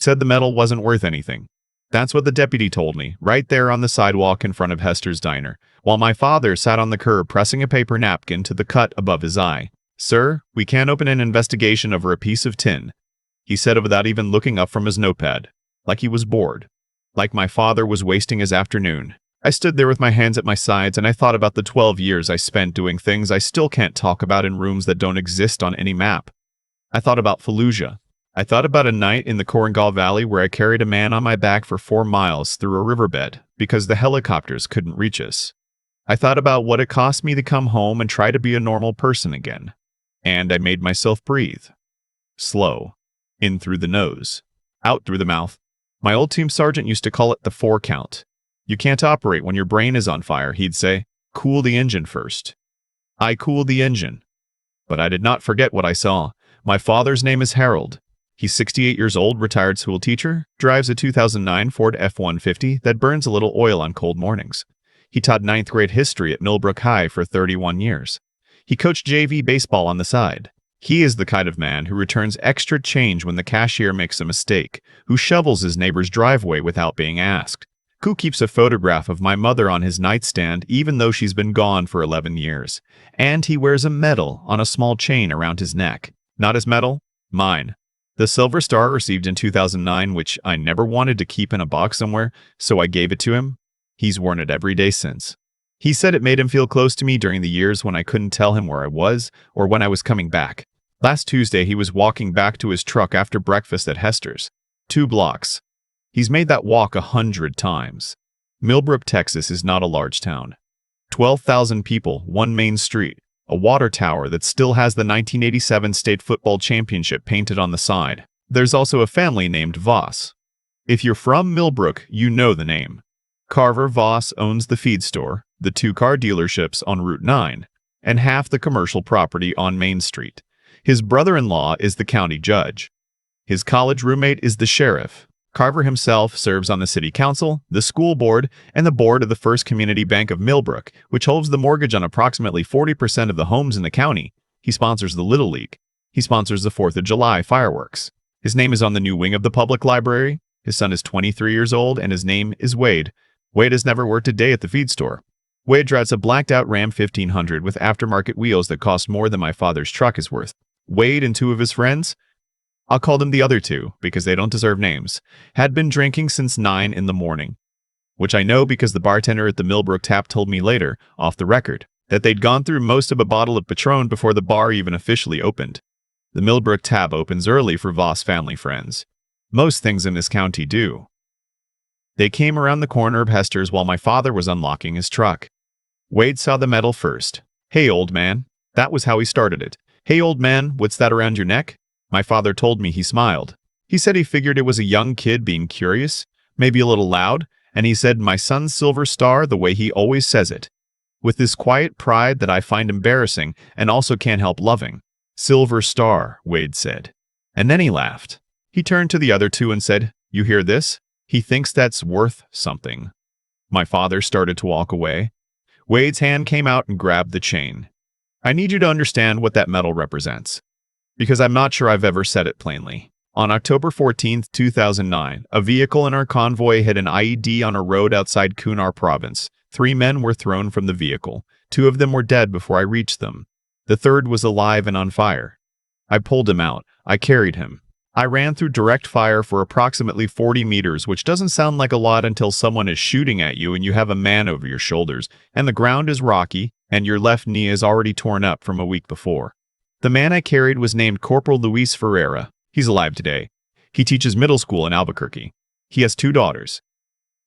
Said the medal wasn't worth anything. That's what the deputy told me, right there on the sidewalk in front of Hester's diner, while my father sat on the curb pressing a paper napkin to the cut above his eye. "Sir, we can't open an investigation over a piece of tin," he said without even looking up from his notepad, like he was bored, like my father was wasting his afternoon. I stood there with my hands at my sides and I thought about the 12 years I spent doing things I still can't talk about in rooms that don't exist on any map. I thought about Fallujah. I thought about a night in the Korengal Valley where I carried a man on my back for 4 miles through a riverbed because the helicopters couldn't reach us. I thought about what it cost me to come home and try to be a normal person again. And I made myself breathe. Slow. In through the nose. Out through the mouth. My old team sergeant used to call it the 4 count. You can't operate when your brain is on fire, he'd say. Cool the engine first. I cooled the engine. But I did not forget what I saw. My father's name is Harold. He's 68 years old, retired school teacher, drives a 2009 Ford F-150 that burns a little oil on cold mornings. He taught 9th grade history at Millbrook High for 31 years. He coached JV baseball on the side. He is the kind of man who returns extra change when the cashier makes a mistake, who shovels his neighbor's driveway without being asked, who keeps a photograph of my mother on his nightstand even though she's been gone for 11 years, and he wears a medal on a small chain around his neck. Not his medal, mine. The Silver Star received in 2009, which I never wanted to keep in a box somewhere, so I gave it to him. He's worn it every day since. He said it made him feel close to me during the years when I couldn't tell him where I was or when I was coming back. Last Tuesday, he was walking back to his truck after breakfast at Hester's. 2 blocks. He's made that walk 100 times. Millbrook, Texas is not a large town. 12,000 people, 1 main street. A water tower that still has the 1987 state football championship painted on the side. There's also a family named Voss. If you're from Millbrook, you know the name. Carver Voss owns the feed store, the 2 car dealerships on Route 9, and half the commercial property on Main Street. His brother-in-law is the county judge. His college roommate is the sheriff. Carver himself serves on the city council, the school board, and the board of the First Community Bank of Millbrook, which holds the mortgage on approximately 40% of the homes in the county. He sponsors the Little League. He sponsors the 4th of July fireworks. His name is on the new wing of the public library. His son is 23 years old, and his name is Wade. Wade has never worked a day at the feed store. Wade drives a blacked-out Ram 1500 with aftermarket wheels that cost more than my father's truck is worth. Wade and 2 of his friends, I'll call them the other 2 because they don't deserve names, had been drinking since 9 in the morning. Which I know because the bartender at the Millbrook Tap told me later, off the record, that they'd gone through most of a bottle of Patron before the bar even officially opened. The Millbrook Tap opens early for Voss family friends. Most things in this county do. They came around the corner of Hester's while my father was unlocking his truck. Wade saw the medal first. "Hey, old man." That was how he started it. "Hey, old man, what's that around your neck?" My father told me he smiled. He said he figured it was a young kid being curious, maybe a little loud, and he said, "My son's Silver Star," the way he always says it, with this quiet pride that I find embarrassing and also can't help loving. "Silver Star," Wade said. And then he laughed. He turned to the other 2 and said, "You hear this? He thinks that's worth something." My father started to walk away. Wade's hand came out and grabbed the chain. "I need you to understand what that medal represents, because I'm not sure I've ever said it plainly. On October 14, 2009, a vehicle in our convoy hit an IED on a road outside Kunar province. 3 men were thrown from the vehicle. 2 of them were dead before I reached them. The 3rd was alive and on fire. I pulled him out. I carried him. I ran through direct fire for approximately 40 meters, which doesn't sound like a lot until someone is shooting at you and you have a man over your shoulders, and the ground is rocky, and your left knee is already torn up from a week before. The man I carried was named Corporal Luis Ferreira. He's alive today. He teaches middle school in Albuquerque. He has 2 daughters.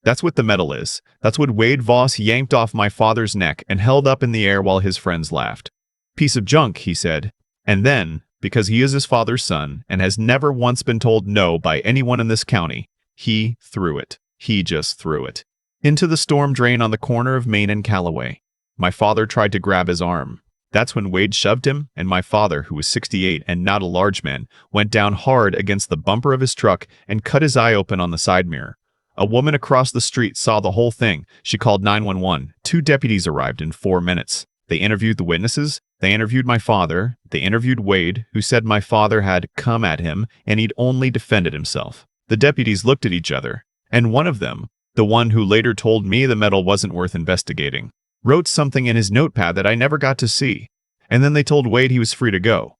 That's what the medal is. That's what Wade Voss yanked off my father's neck and held up in the air while his friends laughed. "Piece of junk," he said. And then, because he is his father's son and has never once been told no by anyone in this county, he threw it. He just threw it. Into the storm drain on the corner of Main and Callaway. My father tried to grab his arm. That's when Wade shoved him, and my father, who was 68 and not a large man, went down hard against the bumper of his truck and cut his eye open on the side mirror. A woman across the street saw the whole thing. She called 911. 2 deputies arrived in 4 minutes. They interviewed the witnesses. They interviewed my father. They interviewed Wade, who said my father had come at him and he'd only defended himself. The deputies looked at each other, and one of them, the one who later told me the metal wasn't worth investigating, wrote something in his notepad that I never got to see, and then they told Wade he was free to go.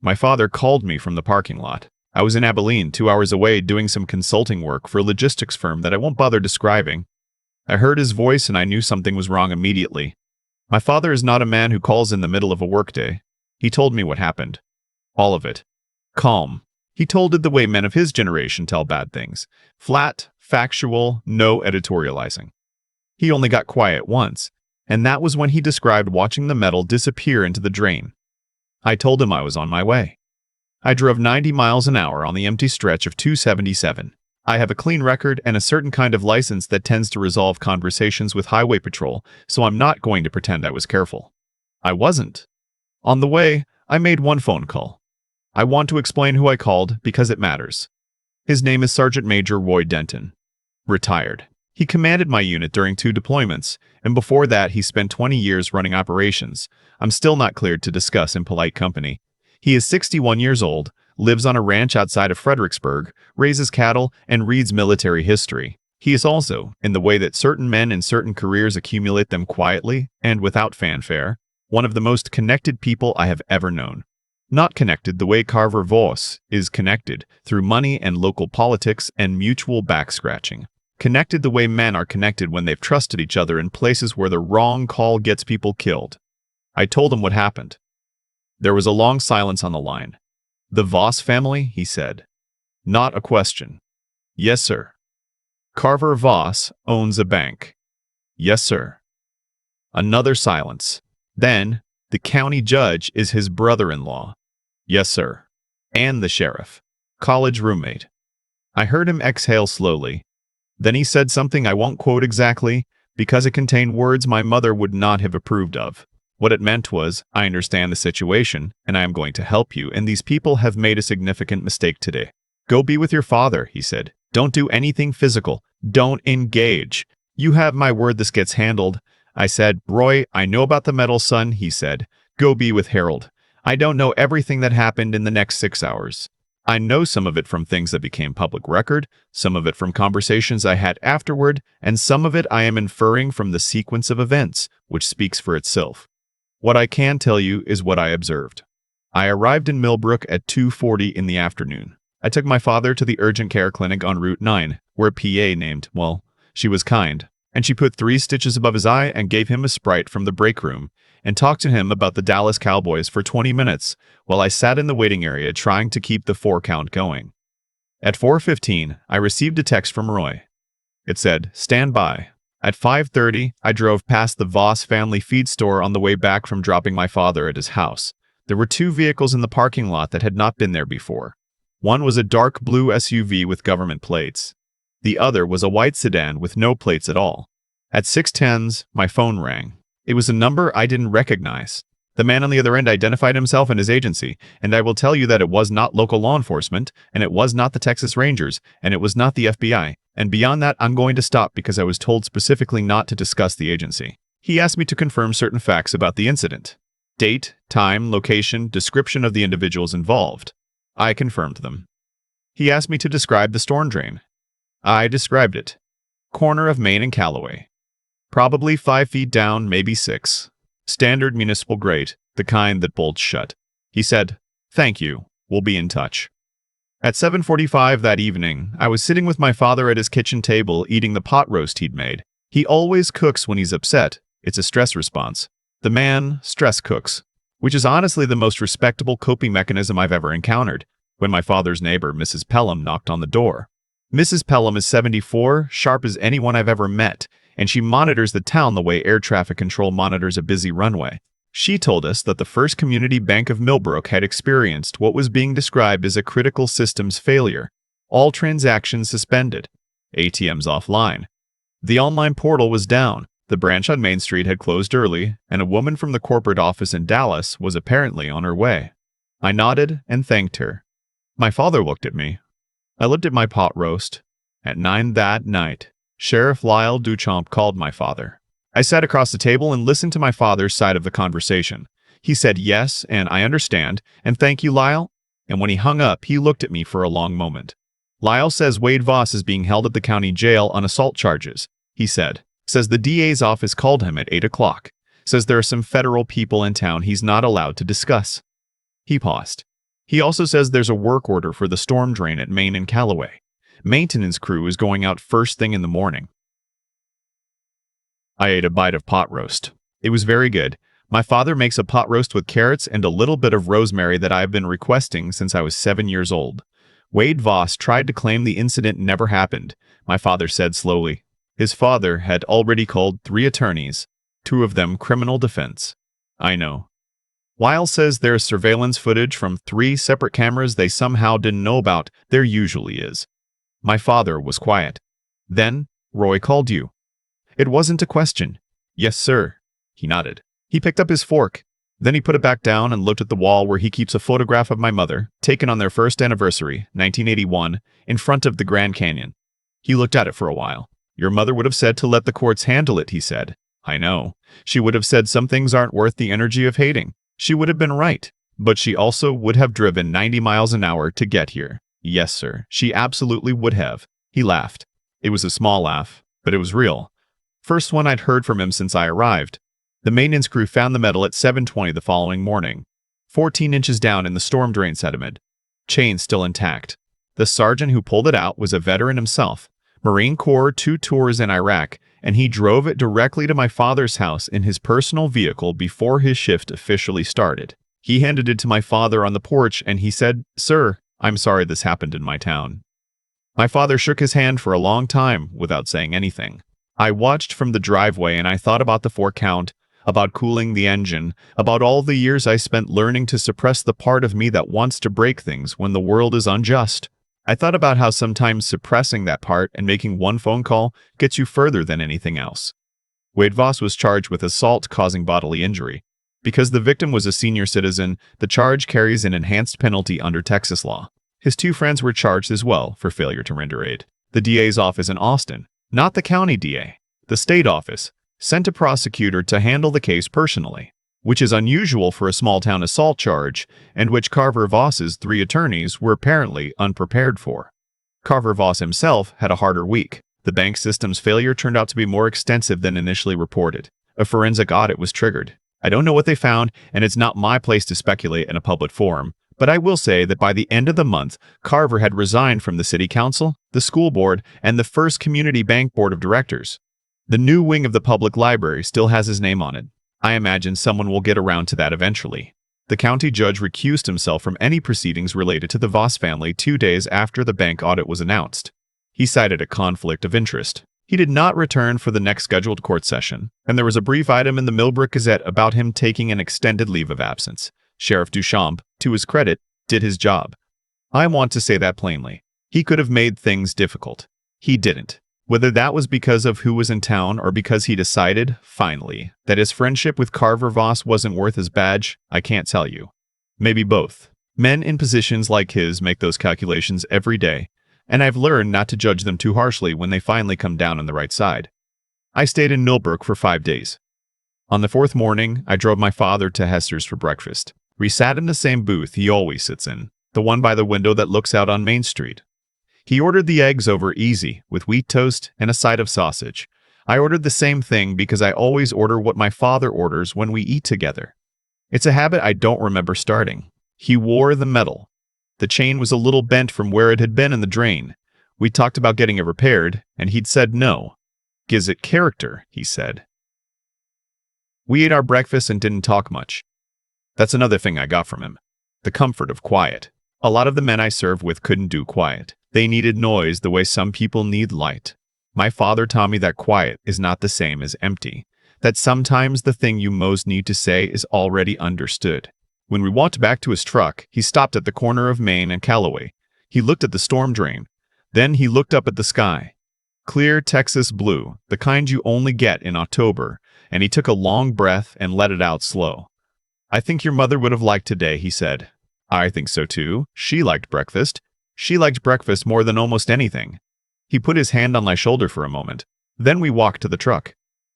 My father called me from the parking lot. I was in Abilene, 2 hours away, doing some consulting work for a logistics firm that I won't bother describing. I heard his voice and I knew something was wrong immediately. My father is not a man who calls in the middle of a workday. He told me what happened. All of it. Calm. He told it the way men of his generation tell bad things. Flat, factual, no editorializing. He only got quiet once, and that was when he described watching the metal disappear into the drain. I told him I was on my way. I drove 90 miles an hour on the empty stretch of 277. I have a clean record and a certain kind of license that tends to resolve conversations with highway patrol, so I'm not going to pretend I was careful. I wasn't. On the way, I made one phone call. I want to explain who I called because it matters. His name is Sergeant Major Roy Denton. Retired. He commanded my unit during 2 deployments, and before that he spent 20 years running operations. I'm still not cleared to discuss in polite company. He is 61 years old, lives on a ranch outside of Fredericksburg, raises cattle, and reads military history. He is also, in the way that certain men in certain careers accumulate them quietly and without fanfare, one of the most connected people I have ever known. Not connected the way Carver Voss is connected, through money and local politics and mutual back-scratching. Connected the way men are connected when they've trusted each other in places where the wrong call gets people killed. I told him what happened. There was a long silence on the line. "The Voss family?" he said. Not a question. "Yes, sir." "Carver Voss owns a bank?" "Yes, sir." Another silence. Then, "The county judge is his brother-in-law?" "Yes, sir." "And the sheriff?" "College roommate." I heard him exhale slowly. Then he said something I won't quote exactly, because it contained words my mother would not have approved of. What it meant was, "I understand the situation, and I am going to help you, and these people have made a significant mistake today. Go be with your father," he said. "Don't do anything physical. Don't engage. You have my word this gets handled." I said, "Roy, I know about the metal, son," he said. "Go be with Harold. I don't know everything that happened in the next 6 hours. I know some of it from things that became public record, some of it from conversations I had afterward, and some of it I am inferring from the sequence of events, which speaks for itself. What I can tell you is what I observed. I arrived in Millbrook at 2:40 in the afternoon. I took my father to the urgent care clinic on Route 9, where PA named, well, she was kind, and she put 3 stitches above his eye and gave him a Sprite from the break room, and talked to him about the Dallas Cowboys for 20 minutes, while I sat in the waiting area trying to keep the 4 count going. At 4:15, I received a text from Roy. It said, "Stand by." At 5:30, I drove past the Voss family feed store on the way back from dropping my father at his house. There were 2 vehicles in the parking lot that had not been there before. One was a dark blue SUV with government plates. The other was a white sedan with no plates at all. At 6:10, my phone rang. It was a number I didn't recognize. The man on the other end identified himself and his agency, and I will tell you that it was not local law enforcement, and it was not the Texas Rangers, and it was not the FBI. And beyond that, I'm going to stop because I was told specifically not to discuss the agency. He asked me to confirm certain facts about the incident. Date, time, location, description of the individuals involved. I confirmed them. He asked me to describe the storm drain. I described it. Corner of Main and Callaway. Probably 5 feet down, maybe 6. Standard municipal grate, the kind that bolts shut. He said, "Thank you, we'll be in touch." At 7:45 that evening, I was sitting with my father at his kitchen table eating the pot roast he'd made. He always cooks when he's upset. It's a stress response. The man stress cooks, which is honestly the most respectable coping mechanism I've ever encountered. When my father's neighbor, Mrs. Pelham, knocked on the door. Mrs. Pelham is 74, sharp as anyone I've ever met, and she monitors the town the way air traffic control monitors a busy runway. She told us that the First Community Bank of Millbrook had experienced what was being described as a critical systems failure. All transactions suspended. ATMs offline. The online portal was down. The branch on Main Street had closed early, and a woman from the corporate office in Dallas was apparently on her way. I nodded and thanked her. My father looked at me. I looked at my pot roast. At 9 that night, Sheriff Lyle Duchamp called my father. I sat across the table and listened to my father's side of the conversation. He said yes, and I understand, and thank you, Lyle. And when he hung up, he looked at me for a long moment. Lyle says Wade Voss is being held at the county jail on assault charges, he said. Says the DA's office called him at 8 o'clock. Says there are some federal people in town he's not allowed to discuss. He paused. He also says there's a work order for the storm drain at Main and Callaway. Maintenance crew is going out first thing in the morning. I ate a bite of pot roast. It was very good. My father makes a pot roast with carrots and a little bit of rosemary that I've been requesting since I was 7 years old. Wade Voss tried to claim the incident never happened, my father said slowly. His father had already called 3 attorneys, 2 of them criminal defense. I know. Lyle says there's surveillance footage from 3 separate cameras they somehow didn't know about. There usually is. My father was quiet. Then, Roy called you. It wasn't a question. Yes, sir. He nodded. He picked up his fork. Then he put it back down and looked at the wall where he keeps a photograph of my mother, taken on their first anniversary, 1981, in front of the Grand Canyon. He looked at it for a while. Your mother would have said to let the courts handle it, he said. I know. She would have said some things aren't worth the energy of hating. She would have been right. But she also would have driven 90 miles an hour to get here. Yes, sir. She absolutely would have. He laughed. It was a small laugh, but it was real. First one I'd heard from him since I arrived. The maintenance crew found the metal at 7:20 the following morning, 14 inches down in the storm drain sediment. Chain still intact. The sergeant who pulled it out was a veteran himself, Marine Corps 2 tours in Iraq, and he drove it directly to my father's house in his personal vehicle before his shift officially started. He handed it to my father on the porch and he said, "Sir, I'm sorry this happened in my town." My father shook his hand for a long time without saying anything. I watched from the driveway and I thought about the 4 count, about cooling the engine, about all the years I spent learning to suppress the part of me that wants to break things when the world is unjust. I thought about how sometimes suppressing that part and making one phone call gets you further than anything else. Wade Voss was charged with assault causing bodily injury. Because the victim was a senior citizen, the charge carries an enhanced penalty under Texas law. His 2 friends were charged as well for failure to render aid. The DA's office in Austin, not the county DA, the state office, sent a prosecutor to handle the case personally, which is unusual for a small-town assault charge, and which Carver Voss's 3 attorneys were apparently unprepared for. Carver Voss himself had a harder week. The bank system's failure turned out to be more extensive than initially reported. A forensic audit was triggered. I don't know what they found, and it's not my place to speculate in a public forum, but I will say that by the end of the month, Carver had resigned from the city council, the school board, and the First Community Bank board of directors. The new wing of the public library still has his name on it. I imagine someone will get around to that eventually. The county judge recused himself from any proceedings related to the Voss family 2 days after the bank audit was announced. He cited a conflict of interest. He did not return for the next scheduled court session, and there was a brief item in the Millbrook Gazette about him taking an extended leave of absence. Sheriff Duchamp, to his credit, did his job. I want to say that plainly. He could have made things difficult. He didn't. Whether that was because of who was in town or because he decided, finally, that his friendship with Carver Voss wasn't worth his badge, I can't tell you. Maybe both. Men in positions like his make those calculations every day, and I've learned not to judge them too harshly when they finally come down on the right side. I stayed in Millbrook for 5 days. On the 4th morning, I drove my father to Hester's for breakfast. We sat in the same booth he always sits in, the one by the window that looks out on Main Street. He ordered the eggs over easy, with wheat toast and a side of sausage. I ordered the same thing because I always order what my father orders when we eat together. It's a habit I don't remember starting. He wore the medal. The chain was a little bent from where it had been in the drain. We talked about getting it repaired, and he'd said no. Gives it character, he said. We ate our breakfast and didn't talk much. That's another thing I got from him. The comfort of quiet. A lot of the men I served with couldn't do quiet. They needed noise the way some people need light. My father taught me that quiet is not the same as empty, that sometimes the thing you most need to say is already understood. When we walked back to his truck, he stopped at the corner of Main and Callaway. He looked at the storm drain. Then he looked up at the sky. Clear Texas blue, the kind you only get in October, and he took a long breath and let it out slow. "I think your mother would have liked today," he said. "I think so too. She liked breakfast. She liked breakfast more than almost anything." He put his hand on my shoulder for a moment. Then we walked to the truck.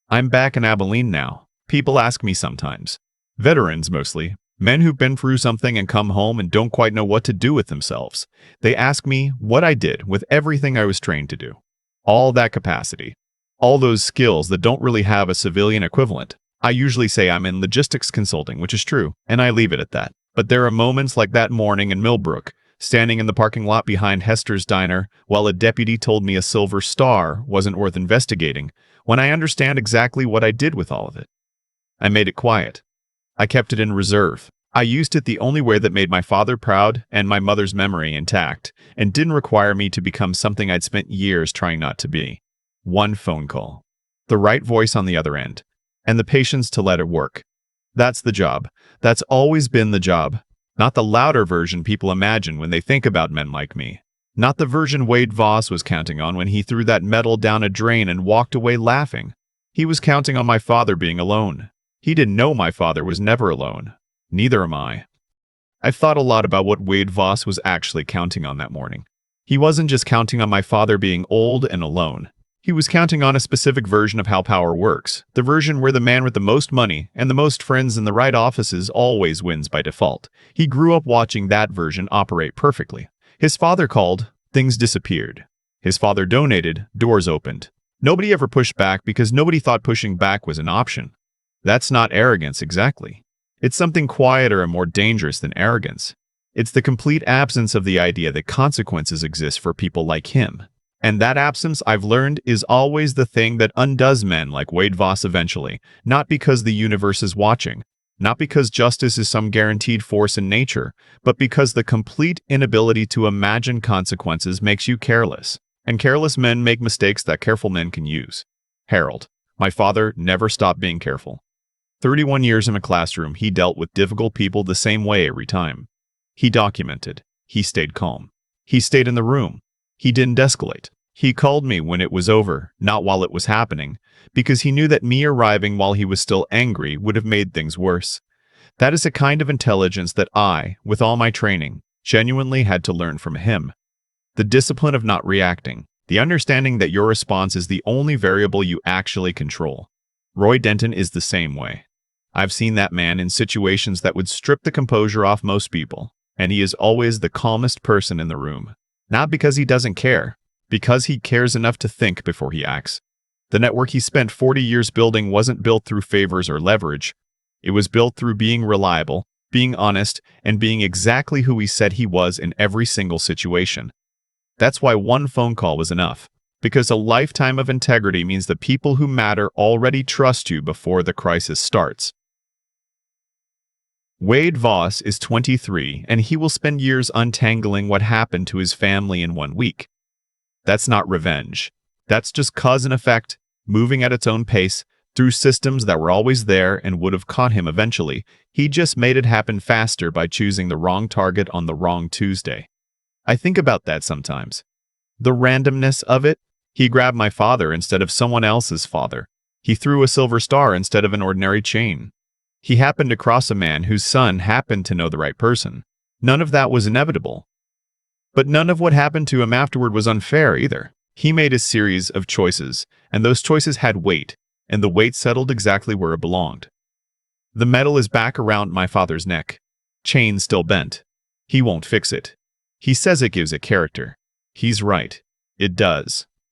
"I'm back in Abilene now. People ask me sometimes. Veterans mostly. Men who've been through something and come home and don't quite know what to do with themselves. They ask me what I did with everything I was trained to do. All that capacity. All those skills that don't really have a civilian equivalent. I usually say I'm in logistics consulting, which is true, and I leave it at that. But there are moments like that morning in Millbrook, standing in the parking lot behind Hester's Diner while a deputy told me a silver star wasn't worth investigating, when I understand exactly what I did with all of it. I made it quiet. I kept it in reserve. I used it the only way that made my father proud and my mother's memory intact, and didn't require me to become something I'd spent years trying not to be. One phone call. The right voice on the other end. And the patience to let it work. That's the job. That's always been the job. Not the louder version people imagine when they think about men like me. Not the version Wade Voss was counting on when he threw that medal down a drain and walked away laughing. He was counting on my father being alone. He didn't know my father was never alone. Neither am I. I've thought a lot about what Wade Voss was actually counting on that morning. He wasn't just counting on my father being old and alone. He was counting on a specific version of how power works, the version where the man with the most money and the most friends in the right offices always wins by default. He grew up watching that version operate perfectly. His father called, things disappeared. His father donated, doors opened. Nobody ever pushed back because nobody thought pushing back was an option. That's not arrogance exactly. It's something quieter and more dangerous than arrogance. It's the complete absence of the idea that consequences exist for people like him. And that absence, I've learned, is always the thing that undoes men like Wade Voss eventually, not because the universe is watching, not because justice is some guaranteed force in nature, but because the complete inability to imagine consequences makes you careless. And careless men make mistakes that careful men can use. Harold, my father, never stopped being careful. 31 years in a classroom, he dealt with difficult people the same way every time. He documented. He stayed calm. He stayed in the room. He didn't escalate. He called me when it was over, not while it was happening, because he knew that me arriving while he was still angry would have made things worse. That is a kind of intelligence that I, with all my training, genuinely had to learn from him. The discipline of not reacting, the understanding that your response is the only variable you actually control. Roy Denton is the same way. I've seen that man in situations that would strip the composure off most people, and he is always the calmest person in the room. Not because he doesn't care, because he cares enough to think before he acts. The network he spent 40 years building wasn't built through favors or leverage. It was built through being reliable, being honest, and being exactly who he said he was in every single situation. That's why one phone call was enough, because a lifetime of integrity means the people who matter already trust you before the crisis starts. Wade Voss is 23, and he will spend years untangling what happened to his family in 1 week. That's not revenge. That's just cause and effect, moving at its own pace, through systems that were always there and would have caught him eventually. He just made it happen faster by choosing the wrong target on the wrong Tuesday. I think about that sometimes. The randomness of it. He grabbed my father instead of someone else's father. He threw a silver star instead of an ordinary chain. He happened to cross a man whose son happened to know the right person. None of that was inevitable. But none of what happened to him afterward was unfair either. He made a series of choices, and those choices had weight, and the weight settled exactly where it belonged. The medal is back around my father's neck. Chain still bent. He won't fix it. He says it gives it character. He's right. It does.